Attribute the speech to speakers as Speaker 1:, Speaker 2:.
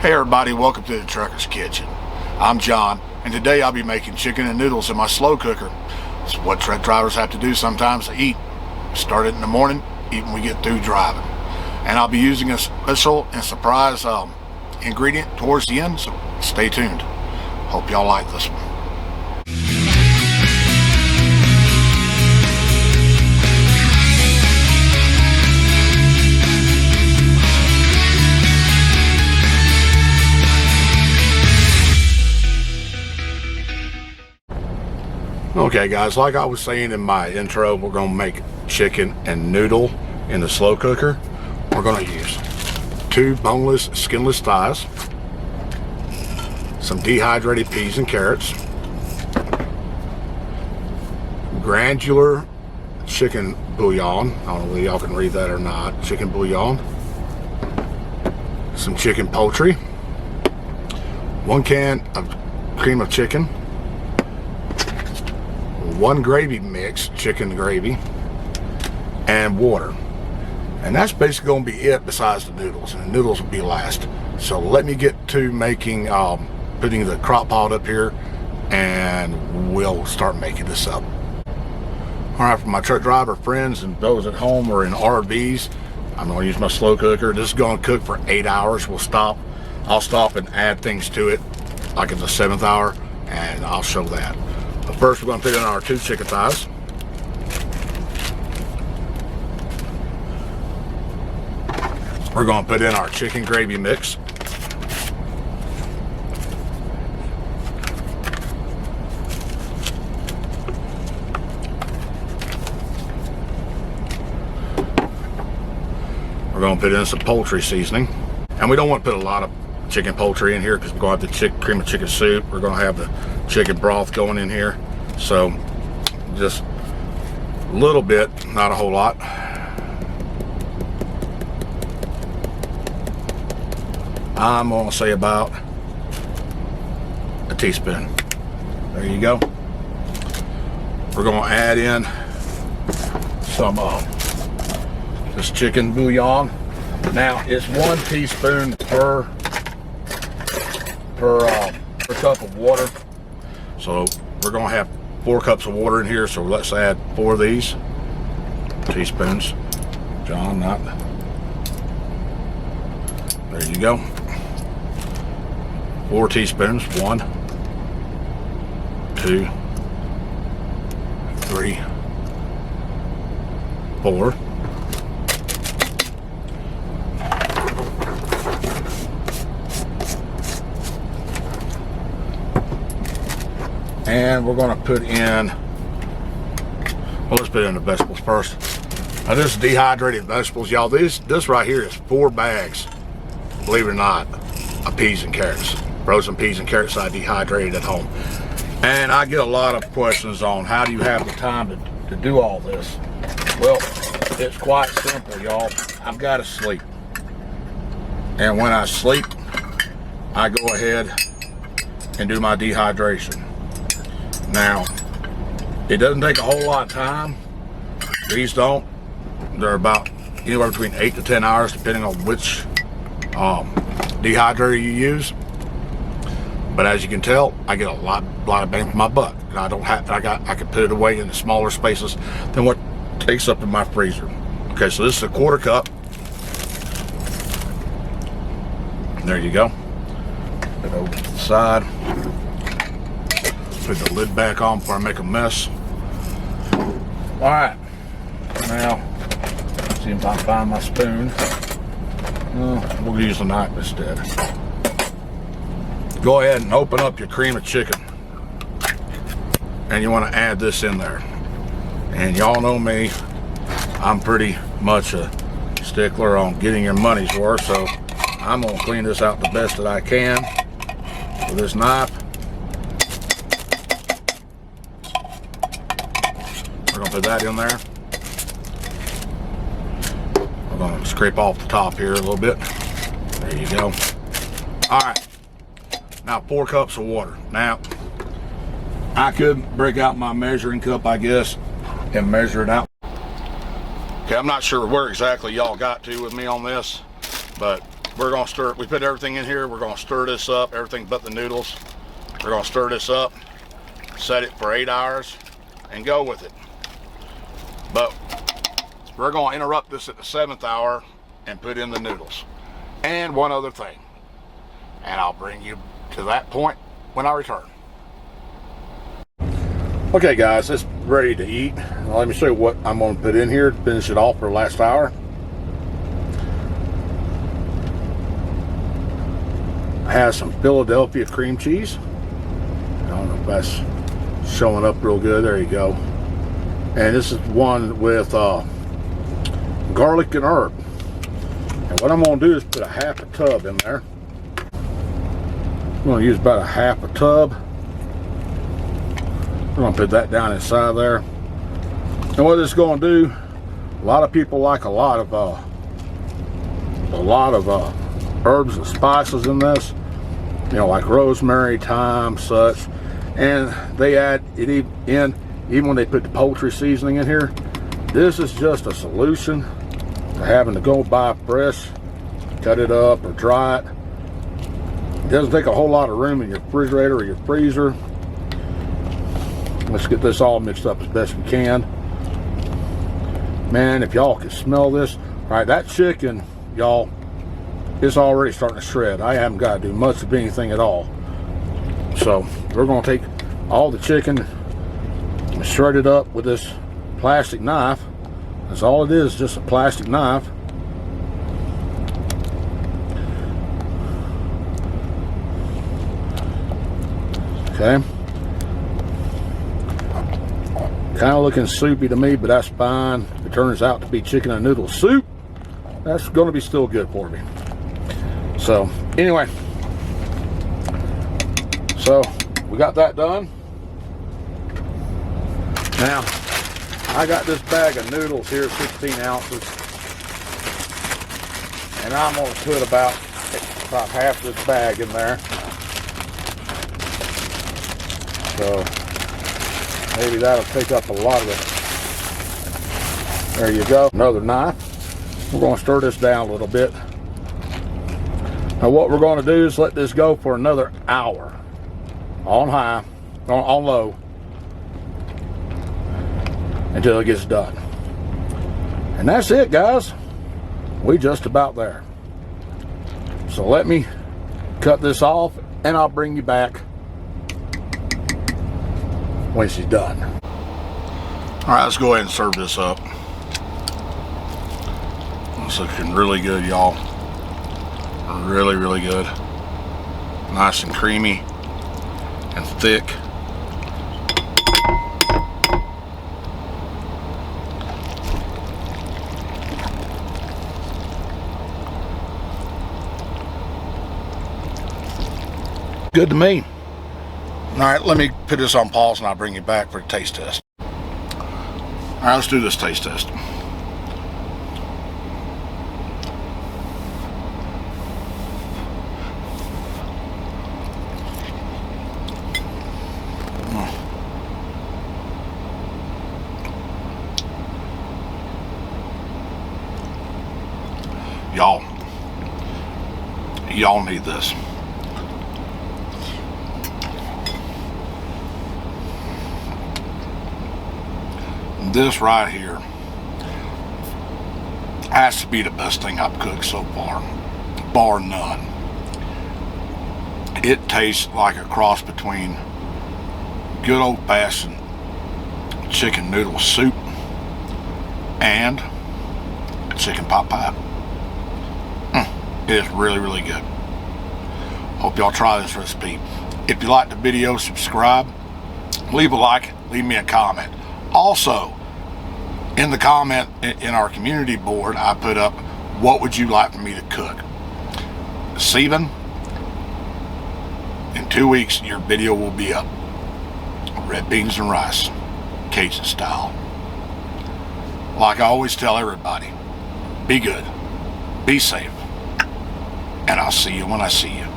Speaker 1: Hey everybody, welcome to the Trucker's Kitchen. I'm John, and today I'll be making chicken and noodles in my slow cooker. It's what truck drivers have to do sometimes to eat. Start it in the morning, eat when we get through driving. And I'll be using a special and surprise ingredient towards the end, so stay tuned. Hope y'all like this one. Okay guys, like I was saying in my intro, we're going to make chicken and noodle in the slow cooker. We're going to use 2 boneless, skinless thighs, some dehydrated peas and carrots, granular chicken bouillon, I don't know whether y'all can read that or not, chicken bouillon, some chicken poultry, 1 can of cream of chicken, 1 gravy mix, chicken gravy, and water. And that's basically going to be it besides the noodles, and the noodles will be last. So let me get to making, putting the crock pot up here, and we'll start making this up. Alright, for my truck driver friends and those at home or in RVs, I'm going to use my slow cooker. This is going to cook for 8 hours. I'll stop and add things to it, like in the 7th hour, and I'll show that. But first, we're going to put in our 2 chicken thighs. We're going to put in our chicken gravy mix. We're going to put in some poultry seasoning. And we don't want to put a lot of chicken poultry in here because we're going to have the cream of chicken soup. We're going to have the chicken broth going in here. So just a little bit, not a whole lot. I'm going to say about a teaspoon. There you go. We're going to add in some this chicken bouillon. Now it's 1 teaspoon per cup of water. So we're going to have 4 cups of water in here. So let's add 4 of these teaspoons. John, not. There you go. 4 teaspoons. 1, 2, 3, 4. And we're going to put in, well, let's put in the vegetables first. Now this is dehydrated vegetables, y'all. This right here is 4 bags, believe it or not, of peas and carrots. Frozen peas and carrots I dehydrated at home. And I get a lot of questions on how do you have the time to do all this. Well, it's quite simple, y'all. I've got to sleep. And when I sleep, I go ahead and do my dehydration. Now, it doesn't take a whole lot of time. These don't. They're about anywhere between 8 to 10 hours, depending on which dehydrator you use. But as you can tell, I get a lot of bang for my buck, and I can put it away in the smaller spaces than what takes up in my freezer. Okay, so this is a 1/4 cup. There you go. Put it over to the side. Put the lid back on before I make a mess. Alright, now, let's see if I can find my spoon. We'll use the knife instead. Go ahead and open up your cream of chicken. And you want to add this in there. And y'all know me, I'm pretty much a stickler on getting your money's worth, so I'm going to clean this out the best that I can with this knife. We're going to put that in there. We're going to scrape off the top here a little bit. There you go. Alright. Now 4 cups of water. Now, I could break out my measuring cup, I guess, and measure it out. Okay, I'm not sure where exactly y'all got to with me on this, but we're gonna stir it. We put everything in here. We're gonna stir this up, everything but the noodles. We're gonna stir this up, set it for 8 hours, and go with it. But we're gonna interrupt this at the 7th hour and put in the noodles. And one other thing, and I'll bring you to that point when I return. Okay guys, it's ready to eat. Now, let me show you what I'm going to put in here to finish it off for the last hour. I have some Philadelphia cream cheese. I don't know if that's showing up real good. There you go. And this is one with garlic and herb. And what I'm going to do is put a half a tub in there. I'm going to use about a half a tub. We're going to put that down inside there. And what it's going to do, a lot of people like a lot of herbs and spices in this, you know, like rosemary, thyme, such. And they add it in, even when they put the poultry seasoning in here. This is just a solution to having to go buy fresh, cut it up or dry it. It doesn't take a whole lot of room in your refrigerator or your freezer. Let's get this all mixed up as best we can. Man, if y'all can smell this. All right, that chicken, y'all, it's already starting to shred. I haven't got to do much of anything at all. So we're going to take all the chicken and shred it up with this plastic knife. That's all it is, just a plastic knife. Okay. Kind of looking soupy to me, but that's fine. If it turns out to be chicken and noodle soup, that's going to be still good for me. So anyway, so we got that done. Now I got this bag of noodles here, 16 ounces, and I'm going to put about half this bag in there. So maybe that'll take up a lot of it. There you go. Another knife. We're going to stir this down a little bit. Now what we're going to do is let this go for another hour. On high, on low, until it gets done. And that's it, guys. We just about there. So let me cut this off and I'll bring you back when she's done. All right, let's go ahead and serve this up. It's looking really good, y'all. Really, really good. Nice and creamy and thick. Good to me. All right, let me put this on pause and I'll bring you back for a taste test. All right, let's do this taste test. Y'all need this. This right here has to be the best thing I've cooked so far, bar none. It tastes like a cross between good old-fashioned chicken noodle soup and chicken pot pie. It is really, really good. Hope y'all try this recipe. If you liked the video, subscribe, leave a like, leave me a comment. Also, in the comment in our community board, I put up, what would you like for me to cook? Steven, in 2 weeks, your video will be up. Red beans and rice, Cajun style. Like I always tell everybody, be good, be safe, and I'll see you when I see you.